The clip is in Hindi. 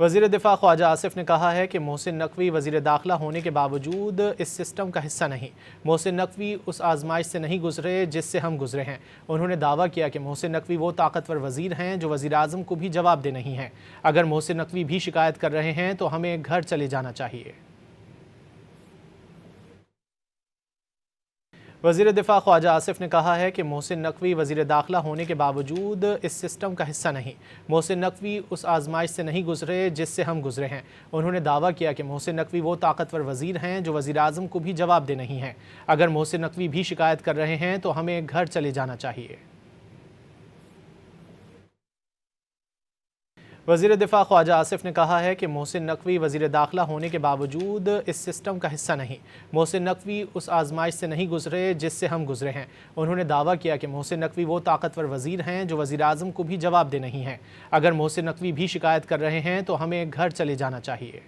वज़ीर दिफ़ा ख्वाजा आसिफ ने कहा है कि मोहसिन नकवी वज़ीर दाखिला होने के बावजूद इस सिस्टम का हिस्सा नहीं। मोहसिन नकवी उस आजमाइश से नहीं गुजरे जिससे हम गुजरे हैं। उन्होंने दावा किया कि मोहसिन नकवी वो ताकतवर वज़ीर हैं जो वज़ीर आज़म को भी जवाब दे नहीं हैं। अगर मोहसिन नकवी भी शिकायत कर रहे हैं तो हमें घर चले जाना चाहिए। वज़ीर दिफ़ा ख्वाजा आसिफ ने कहा है कि मोहसिन नकवी वज़ीर दाखिला होने के बावजूद इस सिस्टम का हिस्सा नहीं। मोहसिन नकवी उस आजमाइश से नहीं गुजरे जिससे हम गुजरे हैं। उन्होंने दावा किया कि मोहसिन नकवी वो ताकतवर वज़ीर हैं जो वज़ीर आज़म को भी जवाब दे नहीं हैं। अगर मोहसिन नकवी भी शिकायत कर रहे हैं तो हमें घर चले जाना चाहिए। वज़ीर दिफ़ा ख्वाजा आसिफ ने कहा है कि मोहसिन नकवी वज़ीर दाखिला होने के बावजूद इस सिस्टम का हिस्सा नहीं। मोहसिन नकवी उस आजमाइश से नहीं गुजरे जिससे हम गुजरे हैं। उन्होंने दावा किया कि मोहसिन नकवी वो ताकतवर वज़ीर हैं जो वज़ीर आज़म को भी जवाब दे नहीं हैं। अगर मोहसिन नकवी भी शिकायत कर रहे हैं तो हमें घर चले जाना चाहिए।